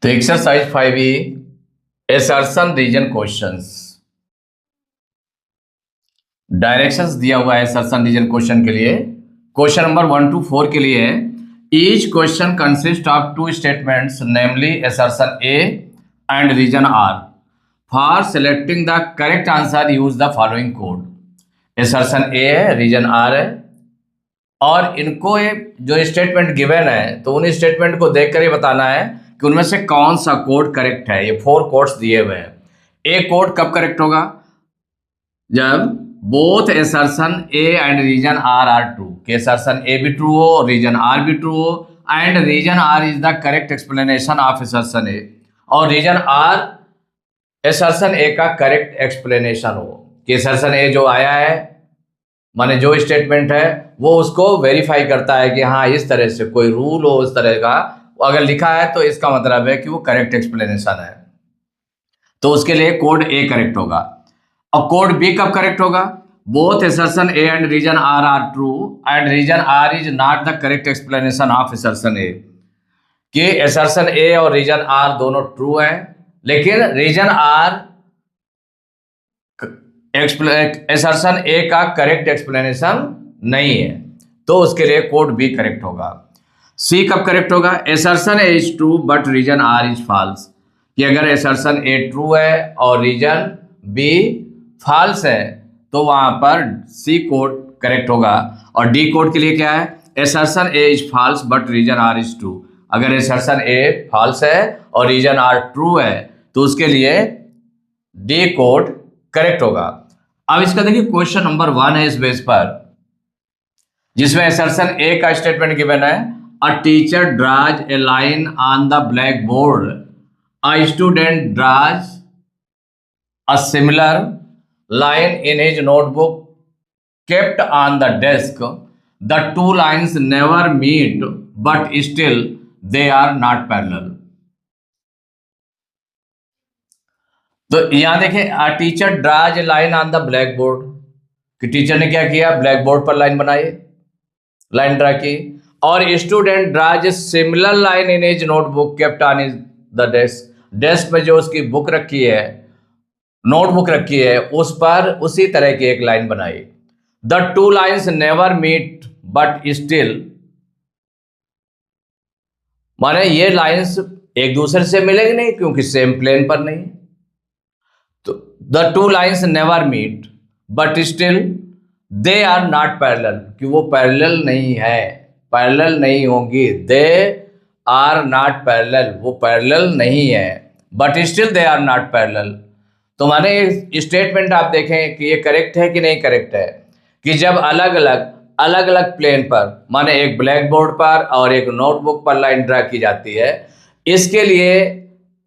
तो exercise 5E assertion reason questions. Directions दिया हुआ है एसर्शन रीजन क्वेश्चन के लिए। क्वेश्चन नंबर 1 to 4 के लिए है। Each question consist of two statements namely assertion A and reason R. For selecting the correct answer use the following code. Assertion A है, reason R है, और इनको जो स्टेटमेंट गिवन है तो उन स्टेटमेंट को देखकर ये बताना है कि उनमें से कौन सा कोड करेक्ट है। ये 4 कोड्स दिए हुए हैं। ए कोड कब करेक्ट होगा? जब both assertion A and reason R true, कि एसर्शन ए भी ट्रू हो, रीजन आर भी ट्रू हो, and reason R is the correct explanation of assertion A, और रीजन आर एसर्शन ए का करेक्ट एक्सप्लेनेशन हो, कि एसर्शन ए जो आया है माने जो स्टेटमेंट है वो उसको वेरीफाई करता है कि हाँ इस तरह से कोई रूल हो, उस तरह का अगर लिखा है तो इसका मतलब है कि वो करेक्ट एक्सप्लेनेशन है। तो उसके लिए कोड ए करेक्ट होगा। और कोड बी कब करेक्ट होगा? Both assertion A and reason R true and reason R is not the correct explanation of assertion A, कि एसर्शन ए और रीजन आर दोनों ट्रू है लेकिन रीजन आर एसर्शन ए का करेक्ट एक्सप्लेनेशन नहीं है। तो उसके लिए कोड बी करेक्ट होगा। सी कब करेक्ट होगा? Assertion A is true but reason R is false, कि अगर एसर्शन ए ट्रू है और रीजन बी फॉल्स है तो वहां पर सी कोड करेक्ट होगा। और डी कोड के लिए क्या है? Assertion A is false but reason R is true, अगर एसर्शन ए फॉल्स है और रीजन आर ट्रू है तो उसके लिए डी कोड करेक्ट होगा। अब इसका देखिए क्वेश्चन नंबर 1 है इस बेस पर, जिसमें एसर्शन ए का स्टेटमेंट गिवन है। A teacher draws A line on the black board, a student draws a similar line in his notebook kept on the desk. The two lines never meet but still they are not parallel. तो यहां देखें, a teacher draws a line on the blackboard, कि teacher ने क्या किया? Black board पर line बनाई, line draw की। और student draws a similar line in his notebook kept on the desk, desk में जो उसकी बुक रखी है, नोटबुक रखी है, उस पर उसी तरह की एक लाइन बनाई। The two lines never meet but still, माने ये लाइन्स एक दूसरे से मिलेंगे नहीं क्योंकि सेम प्लेन पर नहीं। तो the two lines never meet but still they are not parallel, कि वो पैरेलल नहीं है, पैरेलल नहीं होंगी। दे आर नॉट पैरेलल, वो पैरेलल नहीं है, but still they are not parallel. तो माने स्टेटमेंट आप देखें कि ये करेक्ट है कि नहीं करेक्ट है, कि जब अलग अलग प्लेन पर, माने एक ब्लैक बोर्ड पर और एक नोटबुक पर लाइन ड्रा की जाती है, इसके लिए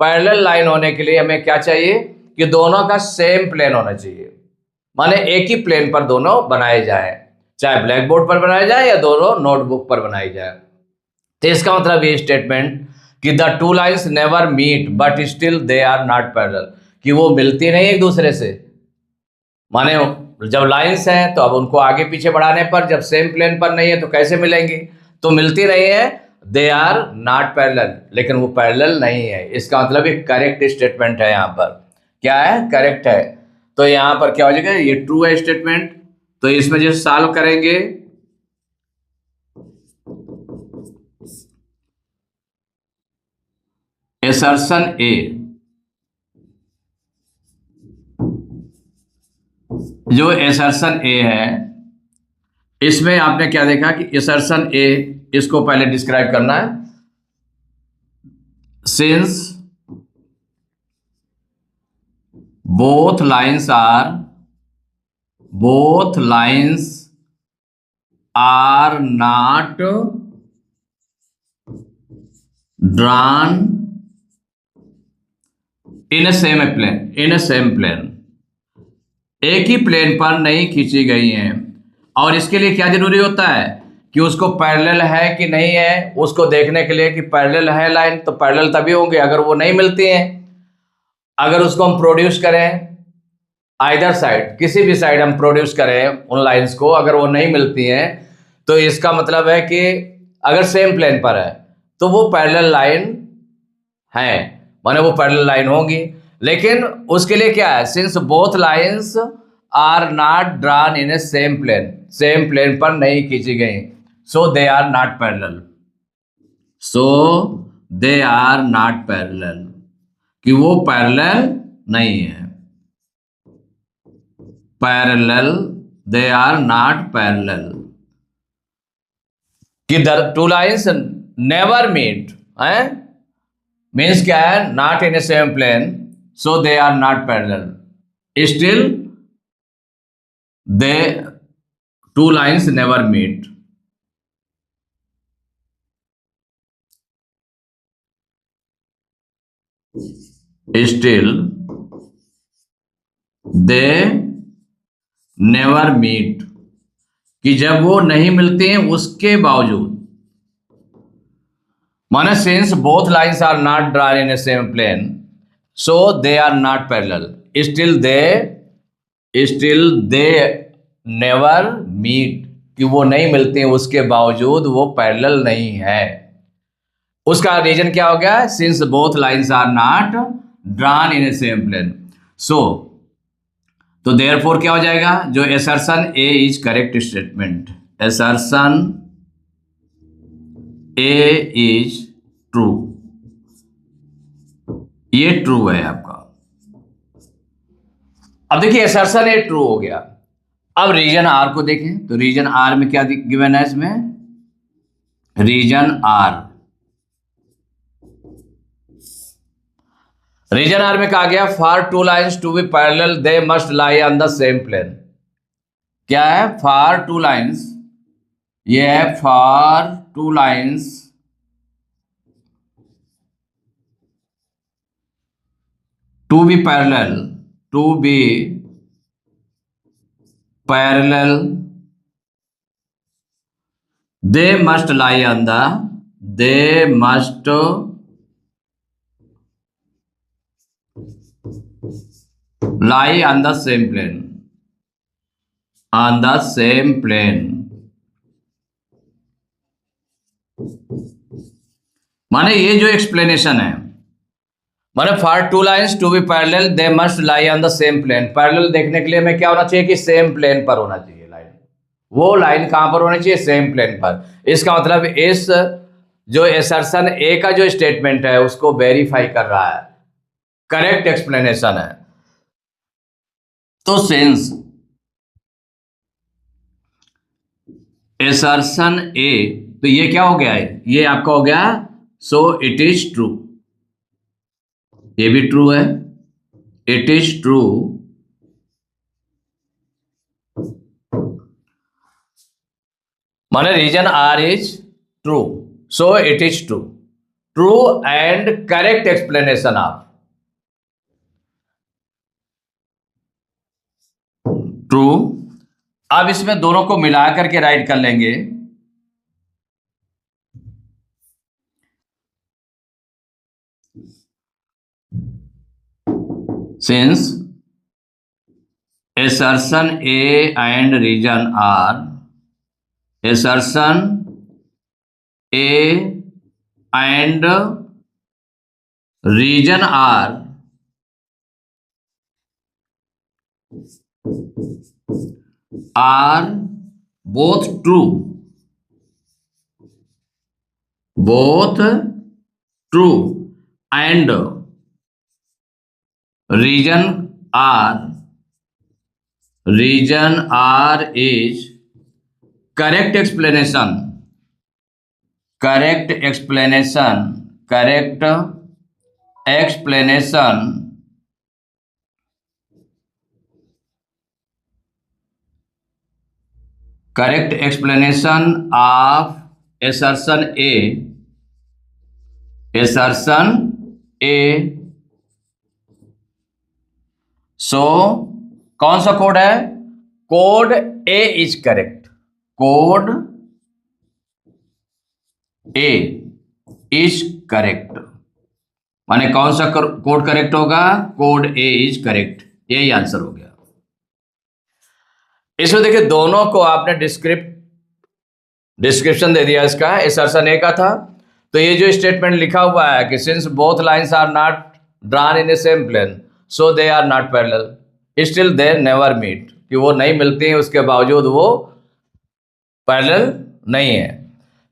पैरेलल लाइन होने के लिए हमें क्या चाहिए? कि दोनों का सेम प्लेन होना चाहिए, माने एक ही प्लेन पर दोनों बनाए जाए, चाहे ब्लैक बोर्ड पर बनाए जाए या दोनों नोटबुक पर बनाई जाए। तो इसका मतलब ये स्टेटमेंट कि the two lines never meet but still they are not parallel, कि वो मिलती नहीं एक दूसरे से। माने जब लाइंस हैं तो अब उनको आगे पीछे बढ़ाने पर जब सेम प्लेन पर नहीं है तो कैसे मिलेंगी? तो मिलती नहीं है, दे आर नॉट पैरेलल, लेकिन वो पैरेलल नहीं है। इसका मतलब एक करेक्ट स्टेटमेंट है। यहाँ पर क्या है? करेक्ट है। तो यहाँ पर क्या हो जाएगा? ये ट्रू है स्टेटमेंट। तो इसमें जो सॉल्व करेंगे, एसर्शन ए, जो एसर्शन ए है इसमें आपने क्या देखा कि एसर्शन ए, इसको पहले डिस्क्राइब करना है। Since both lines are not drawn in a same plane, एक ही प्लेन पर नहीं खींची गई हैं। और इसके लिए क्या जरूरी होता है? कि उसको पैरेलल है कि नहीं है, उसको देखने के लिए कि पैरेलल है लाइन तो पैरेलल तभी होंगे अगर वो नहीं मिलती हैं। अगर उसको हम प्रोड्यूस करें आइदर साइड, किसी भी साइड हम प्रोड्यूस करें उन लाइंस को, अगर वो नहीं मिलती हैं तो इसका मतलब है कि अगर सेम प्लेन पर है तो वो पैरेलल लाइन है, माने वो पैरेलल लाइन होगी। लेकिन उसके लिए क्या है, since both lines are not drawn in a same plane पर नहीं खींची गई, so they are not parallel. So they are not parallel, कि वो पैरेलल नहीं है। Parallel, they are not parallel, कि the two lines never meet है, मीन्स क्या है, not in a same plane, so they are not parallel. Still the two lines never meet. Still they never meet, कि जब वो नहीं मिलते हैं उसके बावजूद, माने since both lines are not drawn in a same plane, so they are not parallel. Still they never meet, कि वो नहीं मिलते हैं उसके बावजूद वो पैरेलल नहीं है। उसका रीजन क्या हो गया, since both lines are not drawn in a same plane. So तो देयरफॉर क्या हो जाएगा, जो assertion A is correct statement, assertion A is true, ये ट्रू है आपका। अब देखिए एसर्शन ए ट्रू हो गया। अब रीजन आर को देखें, तो रीजन आर में क्या गिवन है, इसमें रीजन आर में कहा गया for two lines to be parallel they must lie on the same plane. क्या है, फॉर टू लाइंस, ये है for two lines to be parallel, they must lie on the, they must lie on the same plane, on the same plane। माने ये जो explanation है, माने for two lines to be parallel they must lie on the same plane. Parallel देखने के लिए हमें क्या होना चाहिए, कि सेम प्लेन पर होना चाहिए लाइन। वो लाइन कहां पर होनी चाहिए, सेम प्लेन पर। इसका मतलब इस जो एसर्शन ए का जो स्टेटमेंट है उसको वेरीफाई कर रहा है, करेक्ट एक्सप्लेनेशन है। तो सिंस एसर्शन ए, तो ये क्या हो गया है, ये आपका हो गया, सो इट इज ट्रू, ये भी ट्रू है, इट इज ट्रू, माने reason R is true, so it is true, true and correct explanation of, true. अब इसमें दोनों को मिला करके राइट कर लेंगे, since assertion A and reason R, assertion A and reason R are both true, both true, and reason R is correct explanation, correct explanation, correct explanation correct explanation of assertion A, assertion A. सो कौन सा code है? Code A is correct, code A is correct, माने कौन सा code correct होगा? Code A is correct, यही answer हो गया। इसमें देखिए दोनों को आपने डिस्क्रिप्शन दे दिया, इसका एसर्शन ए का था, तो ये जो स्टेटमेंट लिखा हुआ है कि since both lines are not drawn in a same plane so they are not parallel still they never meet, कि वो नहीं मिलती हैं उसके बावजूद वो पैरेलल नहीं है।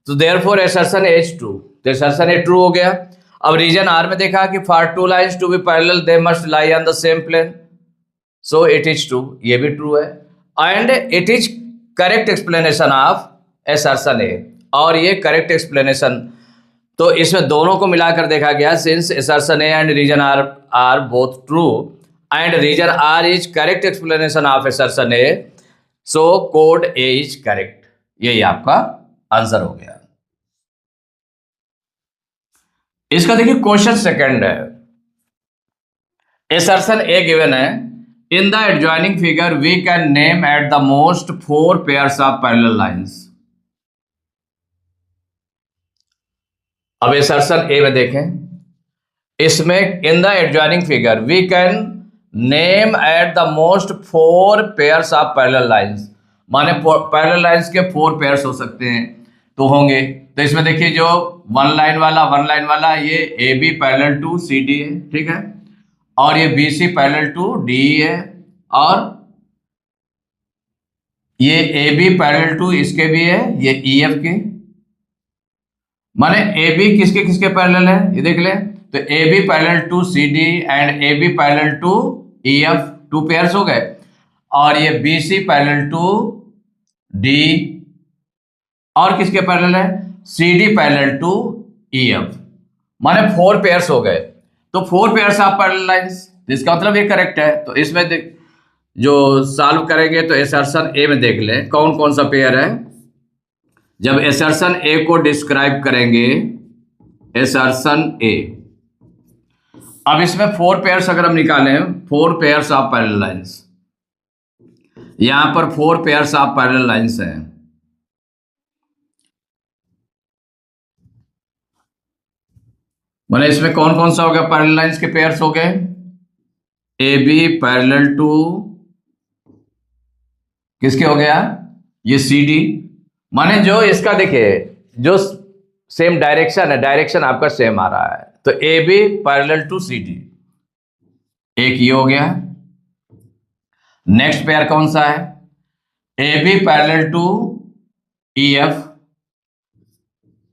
तो therefore assertion A is true, तो असर्शन ए ट्रू हो गया। अब रीजन आर में देखा कि for two lines to be parallel they must lie on the same plane, so it is true, ये भी ट्रू है। And it is correct explanation of assertion A, और ये करेक्ट एक्सप्लेनेशन, तो इसमें दोनों को मिलाकर देखा गया since assertion A and reason R both true and reason R is correct explanation of assertion A, so code A is correct. यही आपका आंसर हो गया। इसका देखिए क्वेश्चन सेकंड है, असर्शन ए गिवन है, in the adjoining figure we can name at the most 4 pairs of parallel lines. अब assertion A में देखें, इसमें in the adjoining figure we can name at the most 4 pairs of parallel lines, माने parallel lines के 4 pairs हो सकते हैं, तो होंगे। तो इसमें देखिए जो वन लाइन वाला ये A B parallel to C D है, ठीक है, और ये B C parallel to D है, और ये ए बी पैरेलल टू इसके भी है, ये ई एफ के, माने ए बी किसके किसके पैरेलल है ये देख ले, तो A B parallel to C D and A B parallel to E F, 2 pairs हो गए, और ये B C parallel to D, और किसके पैरेलल है, C D parallel to E F, माने 4 पेयर्स हो गए। तो 4 पेयर्स ऑफ पैरेलल लाइंस, इसका मतलब ये करेक्ट है। तो इसमें जो सॉल्व करेंगे तो असर्शन ए में देख लें कौन कौन सा पेयर है। जब असर्शन ए को डिस्क्राइब करेंगे, असर्शन ए, अब इसमें 4 पेयर्स अगर हम निकालें, 4 पेयर्स ऑफ पैरेलल लाइंस, यहां पर 4 पेयर्स ऑफ पैरेलल लाइंस हैं। माने इसमें कौन कौन सा हो गया, पैरेलल लाइंस के पेयर्स हो गए, ए बी पैरेलल टू किसके हो गया, ये सी डी, माने जो इसका देखिए जो सेम डायरेक्शन है, डायरेक्शन आपका सेम आ रहा है, तो A B parallel to C D, एक ये हो गया। नेक्स्ट पेयर कौन सा है, A B parallel to E F,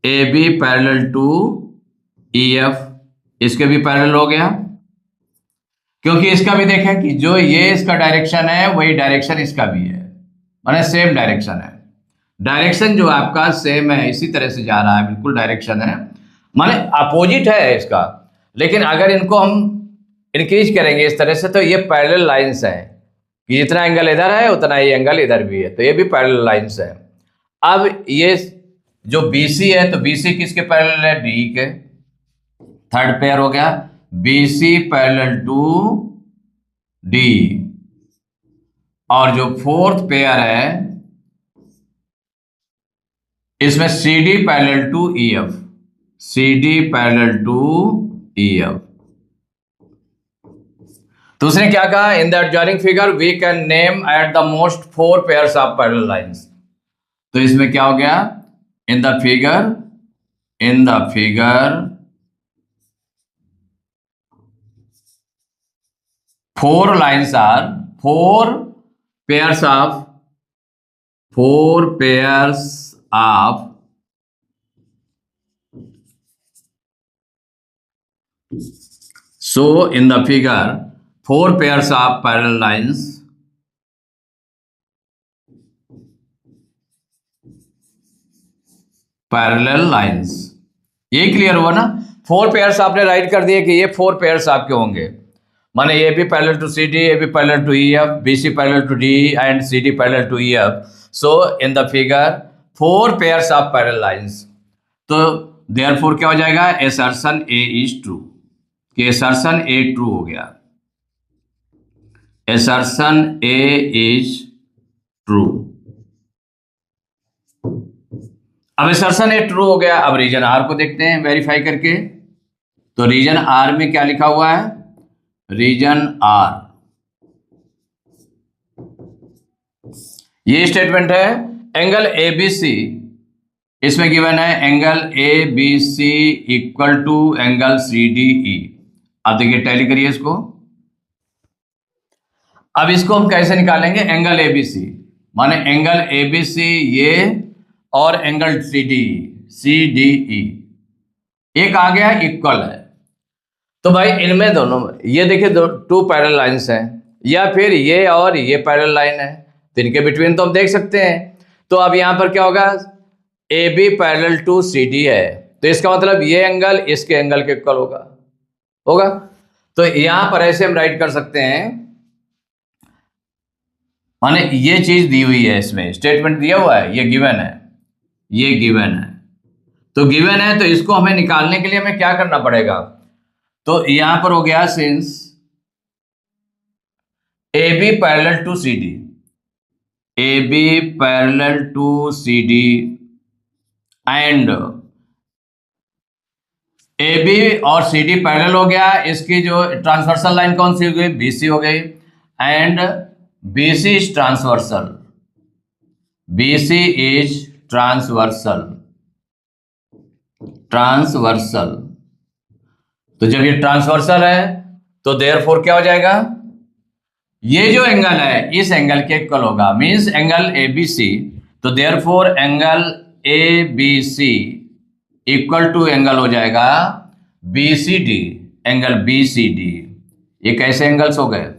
A B parallel to E F, इसके भी पैरेलल हो गया, क्योंकि इसका भी देखें कि जो ये इसका डायरेक्शन है वही डायरेक्शन इसका भी है, माने सेम डायरेक्शन है, डायरेक्शन जो आपका सेम है, इसी तरह से जा रहा है, बिल्कुल डायरेक्शन है, माने अपोजिट है इसका, लेकिन अगर इनको हम इंक्रीज करेंगे इस तरह से तो ये पैरेलल लाइंस है, कि जितना एंगल इधर है उतना ही एंगल इधर भी है, तो ये भी पैरेलल लाइंस है। अब ये जो BC है, तो BC किसके पैरेलल है, डी के, थर्ड पेयर हो गया, BC पैरेलल टू डी, और जो फोर्थ पेयर है इसमें CD parallel to EF, CD parallel to EF। तो उसने क्या कहा, in the adjoining figure we can name at the most 4 pairs of parallel lines. तो इसमें क्या हो गया, in the figure 4 lines are 4 pairs of so in the figure 4 pairs of parallel lines ये क्लियर हुआ ना, 4 पेयर्स आपने write कर दिए कि ये 4 पेयर्स आपके होंगे, माने A B parallel to C D, A B parallel to E F, B C parallel to D and C D parallel to E F. So in the figure 4 pairs of parallel lines, तो therefore क्या हो जाएगा, assertion A is true, कि assertion A true हो गया, assertion A is true. अब assertion A true हो गया, अब रीजन आर को देखते हैं वेरीफाई करके। तो रीजन आर में क्या लिखा हुआ है, रीजन आर, ये स्टेटमेंट है, एंगल एबीसी इसमें गिवन है angle A B C equal to angle C D E. अब देखिए टैली करिए इसको। अब इसको हम कैसे निकालेंगे, एंगल ए बी सी, माने एंगल ए बी सी ये और एंगल सी डी ई एक आ गया इक्वल है। तो भाई इनमें दोनों में ये देखिए टू पैरेलल लाइंस हैं, या फिर ये और ये पैरेलल लाइन है, तो इनके बिटवीन तो हम देख सकते हैं। तो अब यहां पर क्या होगा, A B parallel to C D है, तो इसका मतलब ये एंगल इसके एंगल के इक्वल होगा। तो यहां पर ऐसे हम राइट कर सकते हैं, माने ये चीज दी हुई है, इसमें स्टेटमेंट दिया हुआ है, ये गिवन है, ये गिवन है। तो गिवन है तो इसको हमें निकालने के लिए हमें क्या करना पड़ेगा, तो यहां पर हो गया since A B parallel to C D, A B parallel to C D and A B और सी डी पैरेलल हो गया, इसकी जो ट्रांसवर्सल लाइन कौन सी हो गई, बी सी हो गई, and B C is transversal, B C is transversal, transversal. तो जब ये ट्रांसवर्सल है तो देयरफॉर क्या हो जाएगा, ये जो एंगल है इस एंगल के इक्वल होगा, means angle A B C. तो therefore angle A B C equal to angle हो जाएगा B C D, angle B C D. ये कैसे एंगल्स हो गए,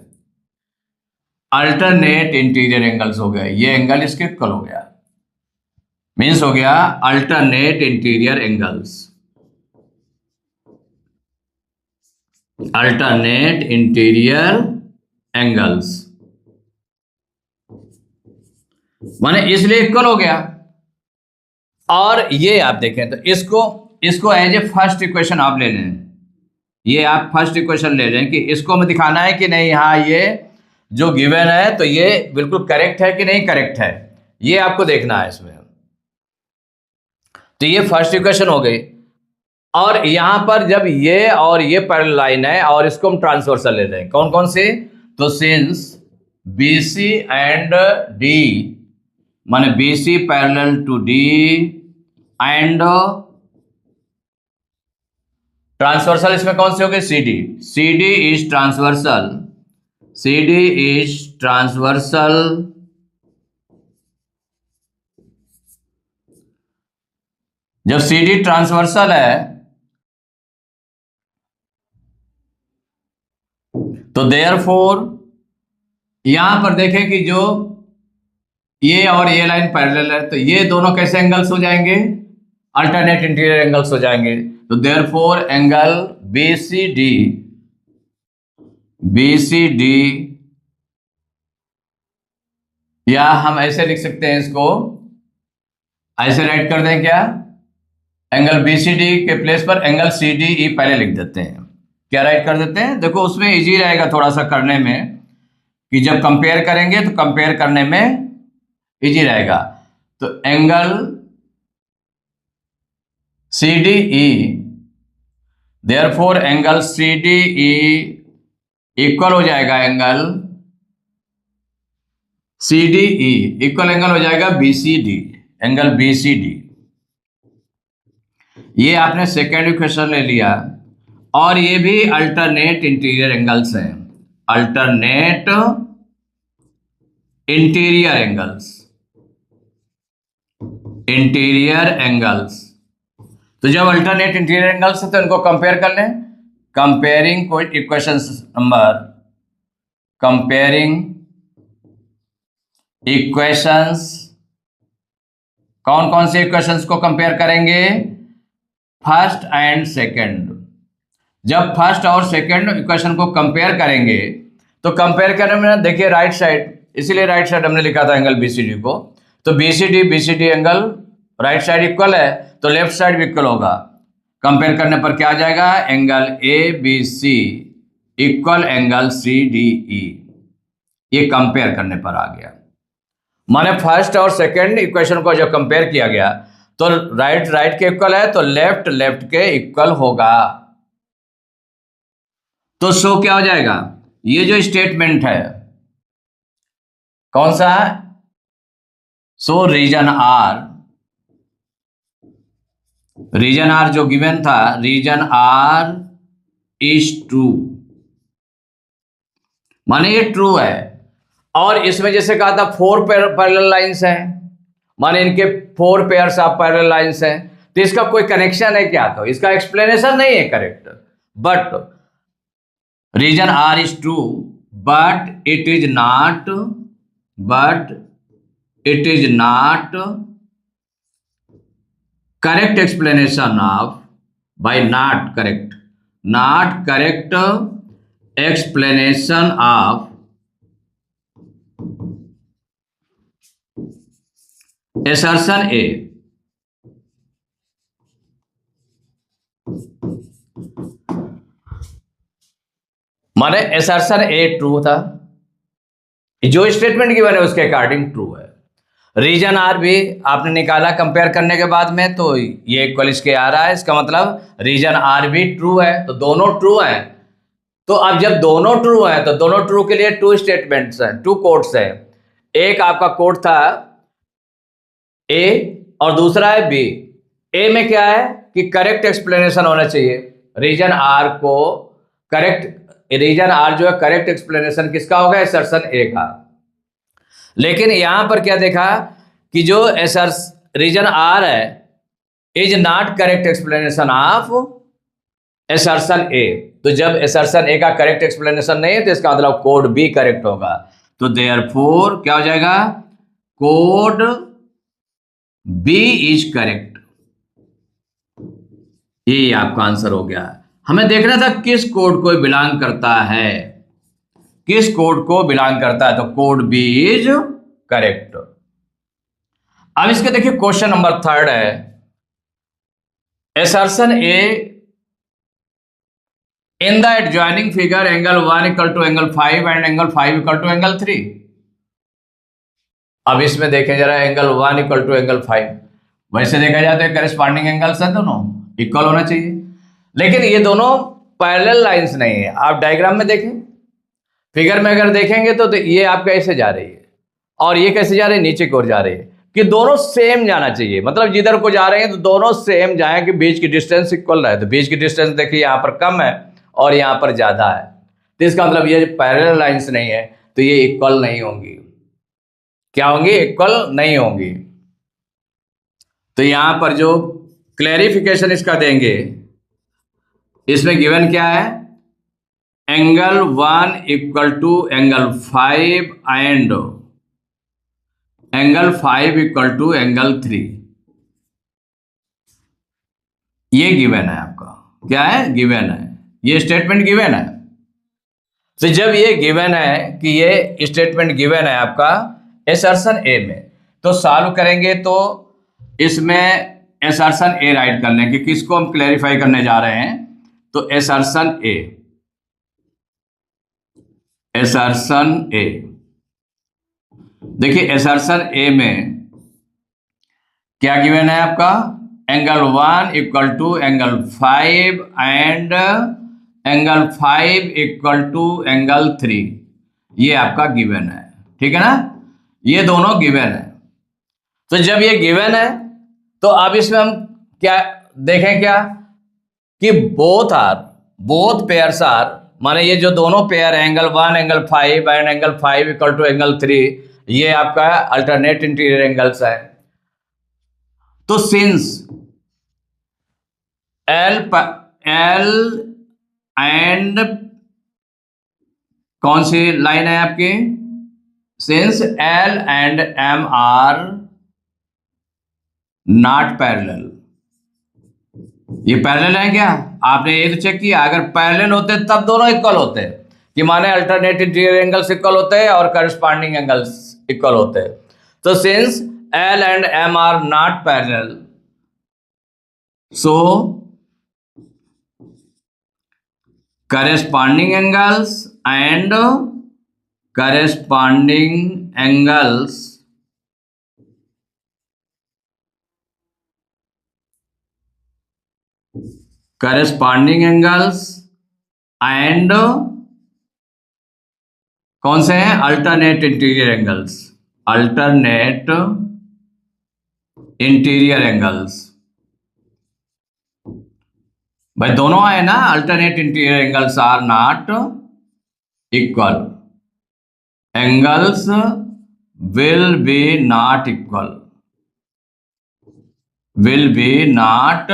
अल्टरनेट इंटीरियर एंगल्स हो गए, ये एंगल इसके इक्वल हो गया, मींस हो गया alternate interior angles, alternate interior angles, माने इसलिए इक्वल हो गया। और ये आप देखें तो इसको एज ए फर्स्ट इक्वेशन आप ले लें, ये आप फर्स्ट इक्वेशन ले लें कि इसको हमें दिखाना है कि नहीं, हाँ ये जो गिवन है तो ये बिल्कुल करेक्ट है कि नहीं करेक्ट है, ये आपको देखना है इसमें। तो ये फर्स्ट इक्वेशन हो गई, और यहां पर जब ये और ये पैरेलल लाइन है और इसको हम ट्रांसवर्सल ले रहे हैं, कौन कौन से, तो since B C and D, माने B C parallel to D and transversal इसमें कौन सी हो गई, C D, C D is transversal, C D is transversal, जब सी डी ट्रांसवर्सल है तो देयरफॉर यहां पर देखें कि जो ये और ये लाइन पैरेलल है, तो ये दोनों कैसे एंगल्स हो जाएंगे, अल्टरनेट इंटीरियर एंगल्स हो जाएंगे। तो therefore angle B C D, या हम ऐसे लिख सकते हैं, इसको ऐसे राइट कर दें क्या, एंगल बी सी डी के प्लेस पर एंगल सी डी ई पहले लिख देते हैं, क्या राइट कर देते हैं, देखो उसमें इजी रहेगा थोड़ा सा करने में, कि जब कंपेयर करेंगे तो कंपेयर करने में इजी रहेगा। तो angle C D E, therefore angle C D E equal हो जाएगा angle C D E, equal angle हो जाएगा B C D, angle B C D. ये आपने सेकेंड इक्वेशन ले लिया, और ये भी अल्टरनेट इंटीरियर एंगल्स हैं, alternate interior angles, interior angles. तो जब अल्टरनेट इंटीरियर एंगल्स है तो इनको कंपेयर कर लें, कंपेयरिंग कोई इक्वेशंस नंबर, कंपेयरिंग इक्वेशंस, कौन कौन से इक्वेशंस को कंपेयर करेंगे, फर्स्ट एंड सेकंड। जब फर्स्ट और सेकंड इक्वेशन को कंपेयर करेंगे तो कंपेयर करने में देखिए राइट साइड, इसीलिए राइट साइड हमने लिखा था एंगल बीसीडी को, तो BCD angle right side equal है तो लेफ्ट साइड भी इक्वल होगा। कंपेयर करने पर क्या आ जाएगा, angle A B C equal angle C D E, ये कंपेयर करने पर आ गया। माने फर्स्ट और सेकंड इक्वेशन को जब कंपेयर किया गया तो राइट के इक्वल है तो लेफ्ट के इक्वल होगा। तो शो क्या हो जाएगा, ये जो स्टेटमेंट है कौन सा है, सो रीजन आर रीजन आर जो गिवन था, रीजन आर इज ट्रू, माने ये ट्रू है। और इसमें जैसे कहा था 4 पैरेलल लाइंस हैं, माने इनके 4 पेयर्स ऑफ पैरेलल लाइंस हैं, तो इसका कोई कनेक्शन है क्या? तो इसका एक्सप्लेनेशन नहीं है correct. But reason R is true, but it is not, but it is not correct explanation of, by not correct, not correct explanation of assertion A। माने assertion A ट्रू था, जो statement given है उसके according true है। Reason R भी आपने निकाला compare करने के बाद में, तो ये इक्वल इसके आ रहा है, इसका मतलब रीजन आर भी ट्रू है, तो दोनों ट्रू हैं। तो अब जब दोनों ट्रू हैं तो दोनों ट्रू के लिए 2 स्टेटमेंट्स हैं, 2 कोड्स हैं। एक आपका कोड था ए और दूसरा है बी। ए में क्या है कि करेक्ट एक्सप्लेनेशन होना चाहिए, रीजन आर को करेक्ट, रीजन आर जो है करेक्ट एक्सप्लेनेशन किसका होगा? असर्शन ए का। लेकिन यहां पर क्या देखा कि जो रीजन आर है is not correct explanation of assertion A. तो जब असर्शन ए का करेक्ट एक्सप्लेनेशन नहीं है तो इसका मतलब कोड बी करेक्ट होगा। तो देयरफॉर क्या हो जाएगा? Code B is correct. ये आपका आंसर हो गया। हमें देखना था किस कोड को बिलोंग करता है, किस कोड को बिलोंग करता है, तो कोड बी इज करेक्ट। अब इसके देखिए क्वेश्चन नंबर 3 है, assertion A in the adjoining figure angle 1 equal to angle 5 and angle 5 equal to angle 3। अब इसमें देखें जरा, एंगल 1 इक्वल टू एंगल 5, वैसे देखा जाए तो करेस्पॉन्डिंग एंगल्स है, दोनों इक्वल होना चाहिए, लेकिन ये दोनों पैरेलल लाइंस नहीं है। आप डायग्राम में देखें, फिगर में अगर देखेंगे तो ये आपका ऐसे जा रही है और ये कैसे जा रही है? नीचे की ओर जा रही है, कि दोनों सेम जाना चाहिए, मतलब जिधर को जा रहे हैं तो दोनों सेम जाए कि बीच की डिस्टेंस इक्वल रहे। तो बीच की डिस्टेंस देखिए यहाँ पर कम है और यहाँ पर ज्यादा है, तो इसका मतलब ये पैरेलल लाइंस नहीं है, तो ये इक्वल नहीं होंगी। क्या होंगी? इक्वल नहीं होंगी। तो यहां पर जो क्लैरिफिकेशन इसका देंगे, इसमें गिवन क्या है? Angle 1 equal to angle 5 and angle 5 equal to angle 3, ये गिवन है आपका। क्या है? गिवन है, ये स्टेटमेंट गिवन है। तो जब ये गिवन है कि ये स्टेटमेंट गिवन है आपका असर्शन ए में, तो सॉल्व करेंगे तो इसमें असर्शन ए राइट कर लें कि किसको हम क्लैरिफाई करने जा रहे हैं। तो असर्शन ए, असर्शन ए, देखिए असर्शन ए में क्या गिवन है आपका? Angle 1 equal to angle 5 and angle 5 equal to angle 3, ये आपका गिवन है, ठीक है ना? ये दोनों गिवन है। तो जब ये गिवन है तो अब इसमें हम क्या देखें, क्या कि बोथ पेयर्स आर, माने ये जो दोनों पेयर है angle 1 angle 5 and angle 5 equal to angle 3, ये आपका अल्टरनेट इंटीरियर एंगल्स है। तो सिंस एल एंड कौन सी लाइन है आपकी? Since L and M are not parallel, ये पैरेलल है क्या? आपने ये तो चेक किया, अगर पैरेलल होते तब दोनों इक्वल होते, कि माने अल्टरनेट इंटीरियर एंगल्स इक्वल होते हैं और करस्पॉन्डिंग एंगल्स इक्वल होते हैं। तो since L and M are not parallel, so corresponding angles and corresponding angles and कौन से हैं? Alternate interior angles, alternate interior angles, भाई दोनों है ना, alternate interior angles are not equal, angles will be not equal, will be not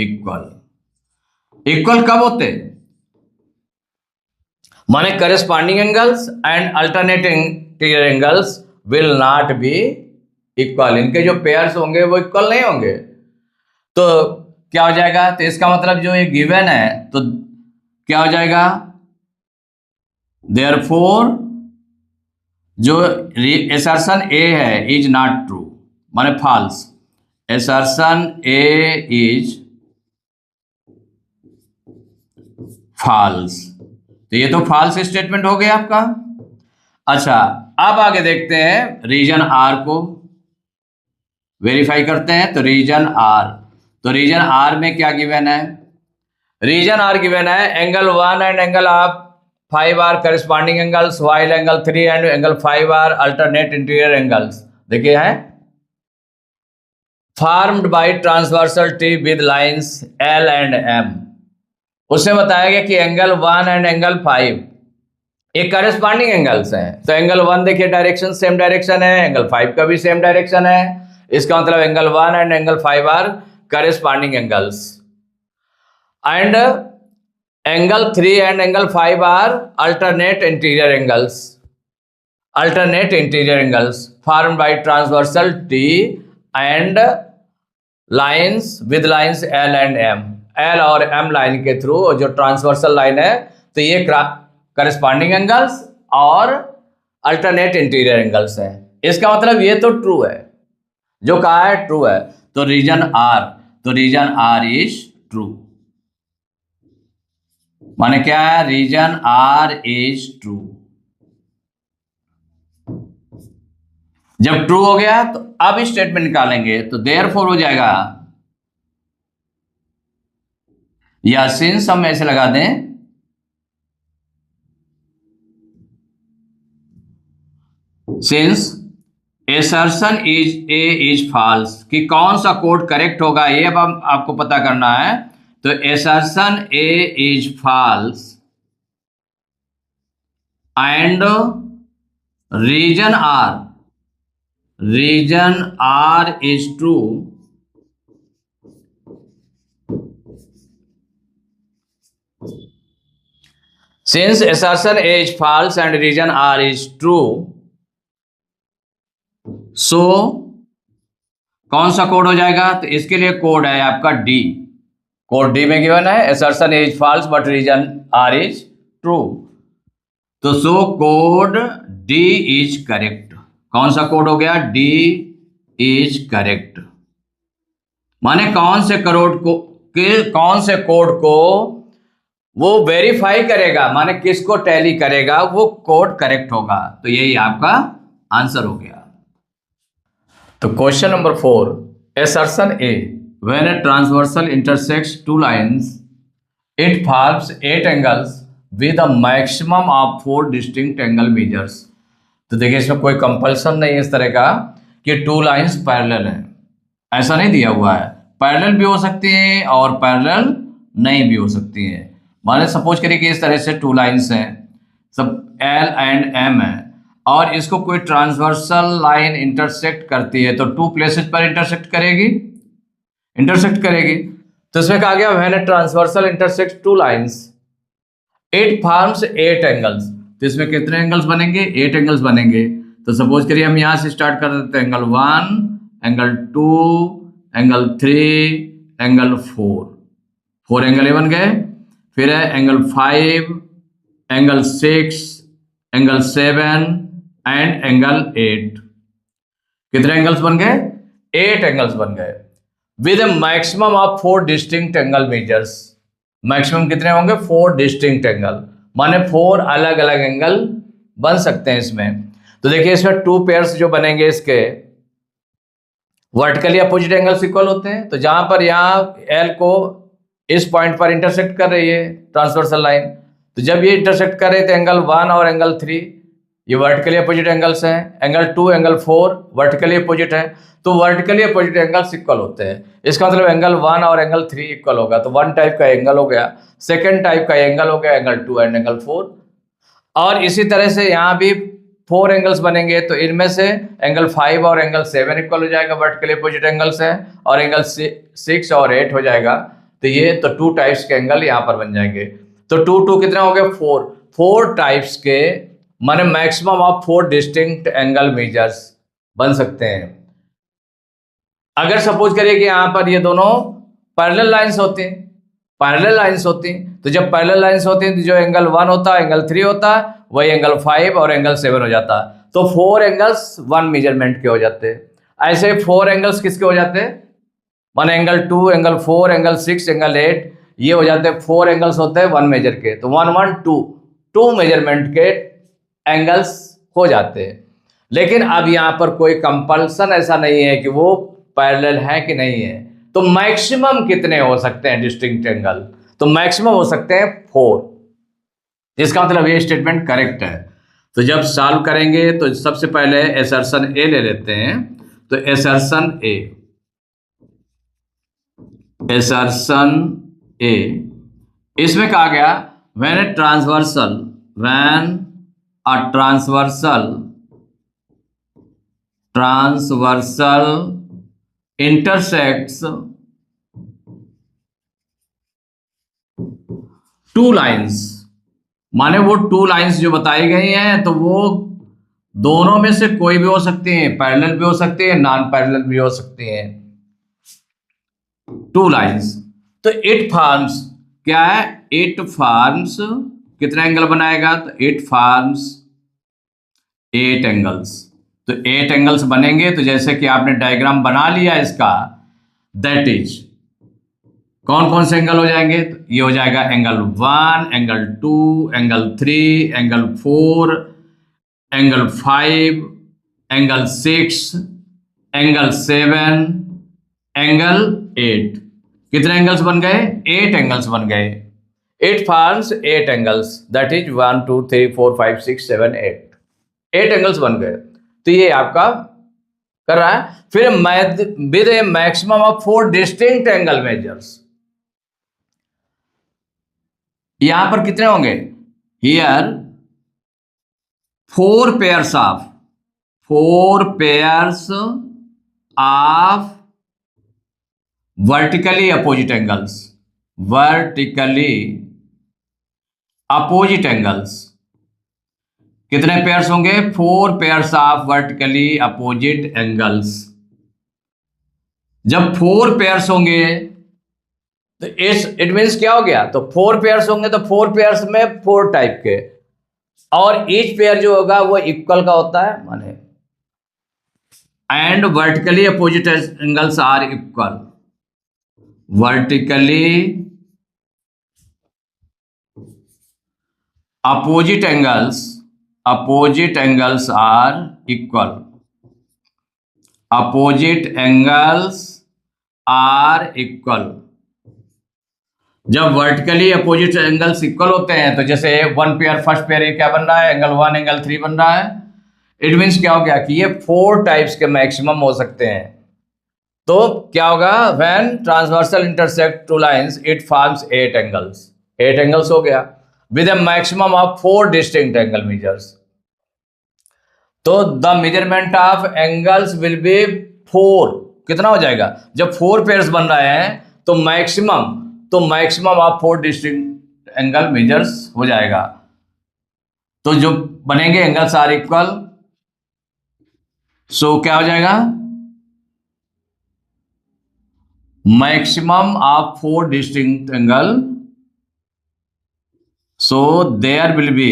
equal. Equal कब होते? माने corresponding angles and alternating interior angles will not be equal, इनके जो pairs होंगे वो इक्वल नहीं होंगे। तो क्या हो जाएगा? तो इसका मतलब जो ये गिवन है तो क्या हो जाएगा? देयरफॉर जो असर्शन ए है इज नॉट ट्रू, माने false, assertion A is false. तो ये तो फॉल्स स्टेटमेंट हो गया आपका। अच्छा, अब आगे देखते हैं रीजन आर को वेरीफाई करते हैं। तो रीजन आर, तो रीजन आर में क्या गिवन है? रीजन आर गिवन है angle 1 and angle of 5 are corresponding angles, while angle 3 and angle 5 are alternate interior angles. देखिए है formed by transversal T with lines L and M. उसने बताया गया कि एंगल 1 एंड एंगल 5 एक corresponding angles हैं। तो एंगल 1 देखिए डायरेक्शन सेम डायरेक्शन है, एंगल 5 का भी सेम डायरेक्शन है, इसका मतलब angle 1 and angle 5 are corresponding angles and angle 3 and angle 5 are alternate interior angles, alternate interior angles formed by transversal T and lines with lines L and M. L और M line के through जो transversal line है तो ये corresponding angles और alternate interior angles है। इसका मतलब ये तो ट्रू है, जो कहा है ट्रू है। तो रीजन आर, तो रीजन आर इज ट्रू, माने क्या है? Reason R is true. जब ट्रू हो गया तो अब स्टेटमेंट निकालेंगे, तो देयरफॉर हो जाएगा, या सिंस हम ऐसे लगा दें, since assertion is A is false, कि कौन सा कोड करेक्ट होगा ये अब आपको पता करना है। तो assertion A is false and reason R is true, since assertion A is false and region R is true, so कौन सा कोड हो जाएगा? तो इसके लिए कोड है आपका डी, कोड डी में गिवन है assertion A is false but region R is true, तो so code D is correct. कौन सा कोड हो गया? डी इज करेक्ट, माने कौन से कोड को वो वेरीफाई करेगा, माने किसको टैली करेगा, वो कोड करेक्ट होगा। तो यही आपका आंसर हो गया। तो question number 4, assertion A, when a transversal intersects two lines it forms 8 angles with a maximum of 4 distinct angle measures। तो देखिए इसमें कोई कंपल्सन नहीं है इस तरह का कि 2 लाइंस पैरेलल हैं, ऐसा नहीं दिया हुआ है। पैरेलल भी हो सकती हैं और पैरेलल नहीं भी हो सकती हैं। माने सपोज करिए कि इस तरह से 2 लाइंस हैं, सब एल एंड एम है, और इसको कोई ट्रांसवर्सल लाइन इंटरसेक्ट करती है, तो 2 प्लेसेस पर इंटरसेक्ट करेगी। तो इसमें कहा गया when a transversal intersect 2 lines it forms 8 angles. तो इसमें कितने एंगल्स बनेंगे? 8 एंगल्स बनेंगे। तो सपोज करिए हम यहां से स्टार्ट कर देते हैं, angle 1, angle 2, angle 3, angle 4 angle बन गए। फिर है angle 5, angle 6, angle 7 and angle 8। कितने एंगल्स बन गए? 8 एंगल्स बन गए with a maximum of 4 distinct angle measures. Maximum कितने होंगे? 4 डिस्टिंक्ट एंगल, माने 4 अलग अलग एंगल बन सकते हैं इसमें। तो देखिए इसमें 2 पेयर्स जो बनेंगे इसके वर्टिकली अपोजिट एंगल्स इक्वल होते हैं। तो जहां पर यहाँ एल को इस पॉइंट पर इंटरसेक्ट कर रही है ट्रांसवर्सल लाइन, तो जब ये इंटरसेक्ट कर रहे थे एंगल 1 और एंगल 3, ये वर्टिकली अपोजिट एंगल्स हैं। एंगल 2, एंगल 4 वर्टिकली अपोजिट है, तो वर्टिकली अपोजिट एंगल्स इक्वल होते हैं। इसका मतलब एंगल 1 और एंगल 3 इक्वल होगा, तो 1 टाइप का एंगल हो गया, सेकेंड टाइप का एंगल हो गया एंगल 2 एंड एंगल 4। और इसी तरह से यहाँ भी 4 एंगल्स बनेंगे, तो इनमें से एंगल 5 और एंगल 7 इक्वल हो जाएगा, वर्टिकली अपोजिट एंगल्स है, और एंगल 6 और 8 हो जाएगा। तो ये तो 2 टाइप्स के एंगल यहाँ पर बन जाएंगे। तो 2 2 कितना हो गया 4 टाइप्स के, माने maximum of 4 distinct angle measures बन सकते हैं। अगर सपोज करिए कि यहाँ पर ये दोनों पैरेलल लाइंस होते हैं, पैरेलल लाइंस होती हैं, तो जब पैरेलल लाइंस होती हैं तो जो एंगल 1 होता है, एंगल 3 होता है, वही एंगल 5 और एंगल 7 हो जाता है। तो 4 एंगल्स 1 मेजरमेंट के हो जाते हैं। ऐसे 4 एंगल्स किसके हो जाते हैं, माने एंगल 2, एंगल 4, एंगल 6, एंगल 8, ये हो जाते हैं 4 एंगल्स होते हैं 1 मेजर के। तो 1 1 2 मेजरमेंट के एंगल्स हो जाते हैं। लेकिन अब यहाँ पर कोई कंपल्सन ऐसा नहीं है कि वो पैरेलल है कि नहीं है। तो मैक्सिमम कितने हो सकते हैं डिस्टिंक्ट एंगल, तो मैक्सिमम हो सकते हैं 4। इसका मतलब ये स्टेटमेंट करेक्ट है। तो जब सॉल्व करेंगे तो सबसे पहले एसर्शन ए ले लेते हैं। तो एसर्शन ए इसमें कहा गया when a transversal intersects 2 lines, माने वो 2 लाइंस जो बताई गई हैं तो वो दोनों में से कोई भी हो सकती हैं, पैरेलल भी हो सकती है, नॉन पैरेलल भी हो सकती हैं। 2 लाइंस, तो इट फॉर्म्स क्या है, इट फॉर्म्स कितना एंगल बनाएगा, तो इट फॉर्म्स 8 एंगल्स। तो 8 एंगल्स बनेंगे। तो जैसे कि आपने डायग्राम बना लिया इसका, दैट इज कौन कौन से एंगल हो जाएंगे, तो ये हो जाएगा angle 1, angle 2, angle 3, angle 4, angle 5, angle 6, angle 7, angle 8। कितने एंगल्स बन गए, 8 एंगल्स बन गए। It forms 8 angles, that is 1 2 3 4 5 6 7 8 angles बन गए। तो ये आपका कर रहा है। फिर with a maximum of 4 distinct angle measures, यहां पर कितने होंगे, here 4 pairs of vertically opposite angles, कितने पेयर्स होंगे, 4 pairs of vertically opposite angles. जब 4 पेयर्स होंगे तो इट मीन्स क्या हो गया, तो 4 पेयर्स होंगे तो 4 पेयर्स में 4 टाइप के, और ईच पेयर जो होगा वो इक्वल का होता है, माने and vertically opposite angles are equal, vertically opposite angles are equal, जब वर्टिकली अपोजिट एंगल्स इक्वल होते हैं, तो जैसे 1 पेयर, फर्स्ट पेयर ये क्या बन रहा है, एंगल 1 एंगल 3 बन रहा है। इट मीन्स क्या हो गया कि ये 4 टाइप्स के मैक्सिमम हो सकते हैं। तो क्या होगा, when transversal intersect 2 lines it forms 8 angles, 8 angles हो गया with a maximum of 4 distinct angle measures. तो the measurement of angles will be 4, कितना हो जाएगा, जब 4 पेयर्स बन रहे हैं तो maximum of 4 distinct angle measures हो जाएगा। तो जो बनेंगे एंगल्स आर इक्वल, सो क्या हो जाएगा, maximum of 4 distinct angle, so there will be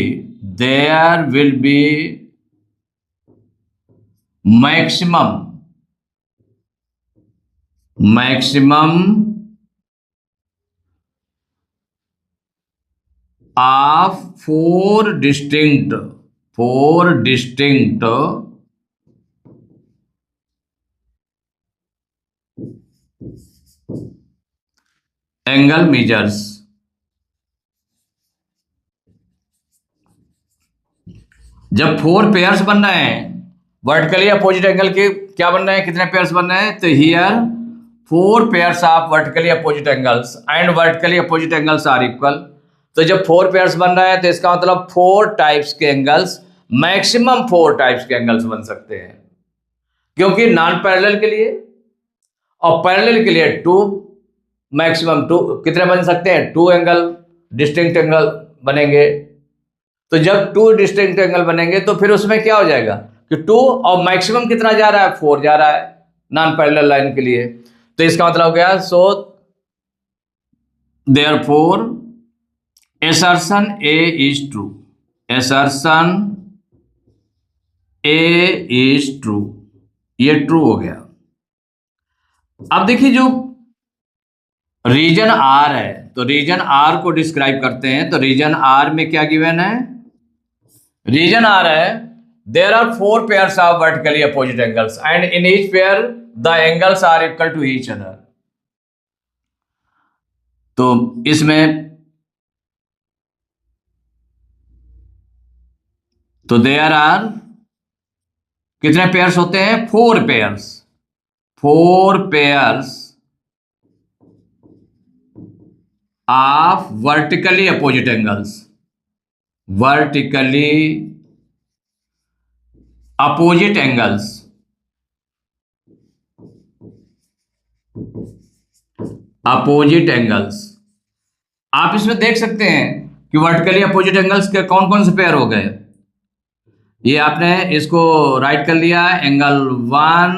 maximum of 4 distinct angle measures जब 4 पेयर्स बन रहे हैं वर्टिकली अपोजिट एंगल के, क्या बन रहे हैं, कितने पेयर्स बन रहे हैं, तो here 4 pairs of vertically opposite angles and vertically opposite angles are equal. तो जब 4 पेयर्स बन रहे हैं तो इसका मतलब 4 टाइप्स के एंगल्स, मैक्सिमम 4 टाइप्स के एंगल्स बन सकते हैं, क्योंकि नॉन पैरेलल के लिए और पैरेलल के लिए 2, मैक्सिमम 2 कितने बन सकते हैं, 2 एंगल डिस्टिंक्ट एंगल बनेंगे। तो जब 2 डिस्टिंक्ट एंगल बनेंगे तो फिर उसमें क्या हो जाएगा कि 2 और मैक्सिमम कितना जा रहा है, 4 जा रहा है नॉन पैरेलल लाइन के लिए। तो इसका मतलब हो गया, so therefore assertion A is true, assertion A is true, ये ट्रू हो गया। अब देखिए जो रीजन आर है, तो रीजन आर को डिस्क्राइब करते हैं। तो रीजन आर में क्या गिवन है, रीजन आर है there are 4 pairs of vertically opposite angles and in each pair the angles are equal to each other. तो इसमें तो देयर आर कितने पेयर्स होते हैं, 4 pairs, 4 pairs of vertically opposite angles, vertically opposite angles, opposite angles. आप इसमें देख सकते हैं कि वर्टिकली अपोजिट एंगल्स के कौन कौन से पेयर हो गए। ये आपने इसको राइट कर लिया, एंगल 1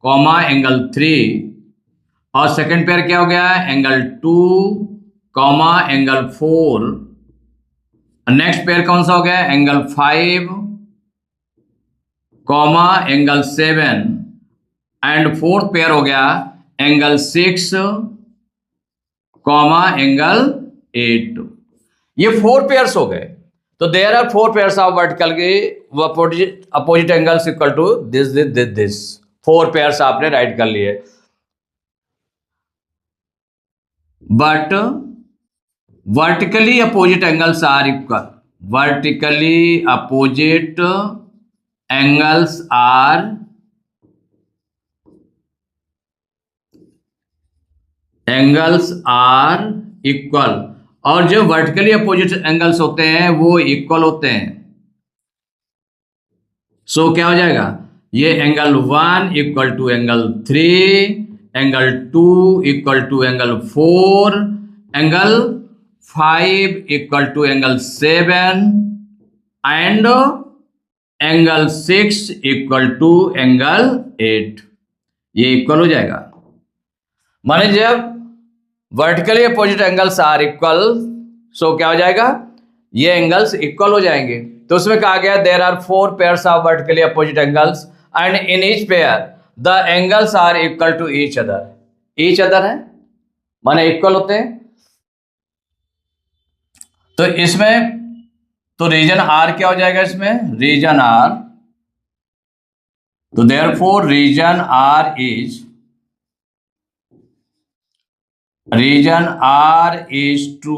कॉमा एंगल 3, और सेकंड पेयर क्या हो गया, angle 2 comma angle 4। Next pair कौन सा हो गया, angle 5 comma angle 7, and fourth pair हो गया एंगल 6 कॉमा एंगल 8। ये 4 पेयर्स हो गए। तो there are 4 pairs of vertical के opposite angles equal to this this this this. 4 pairs आपने राइट कर लिए। But vertically opposite angles are equal, vertically opposite angles are equal, और जो वर्टिकली अपोजिट एंगल्स होते हैं वो इक्वल होते हैं। सो क्या हो जाएगा, ये angle 1 equal to angle 3, angle 2 equal to angle 4, angle 5 equal to angle 7 and angle 6 equal to angle 8। ये इक्वल हो जाएगा। माने जब vertically opposite angles are equal, so क्या हो जाएगा, ये एंगल्स इक्वल हो जाएंगे। तो उसमें कहा गया there are 4 pairs of vertically opposite angles and in each pair the angles are equal to each other. Each other है माने इक्वल होते हैं। तो इसमें तो रीजन आर क्या हो जाएगा, इसमें रीजन आर, तो therefore reason R is, reason R is true,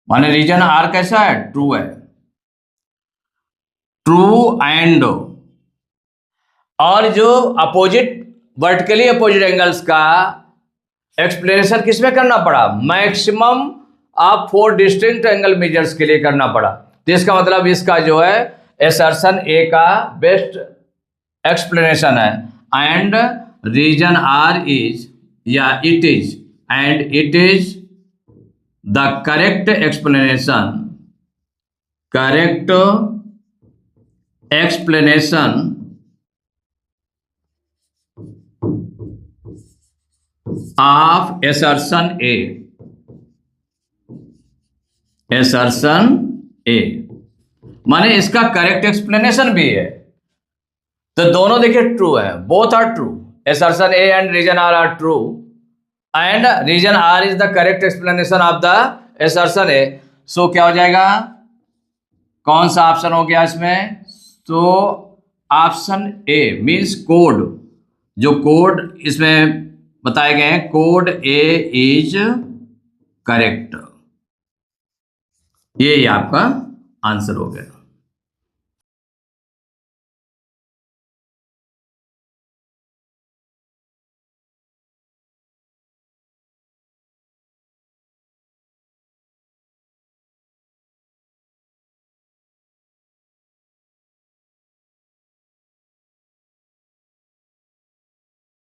माने रीजन आर कैसा है, ट्रू है। ट्रू एंड, और जो अपोजिट वर्टिकली अपोजिट एंगल्स का एक्सप्लेनेशन किसमें करना पड़ा, मैक्सिमम आप 4 डिस्टिंक्ट एंगल मेजर्स के लिए करना पड़ा। तो इसका मतलब इसका जो है असर्शन ए का बेस्ट एक्सप्लेनेशन है। एंड रीजन आर इज, या it is, and it is the correct explanation, correct explanation of assertion A, assertion A, माने इसका करेक्ट एक्सप्लेनेशन भी है। तो दोनों देखिए ट्रू है, both are true, assertion A and region R are true and region R is the correct explanation of the assertion A। so क्या हो जाएगा, कौन सा ऑप्शन हो गया इसमें, तो ऑप्शन ए मीन्स कोड, जो कोड इसमें बताए गए हैं, कोड ए इज करेक्ट, ये आपका आंसर हो गया।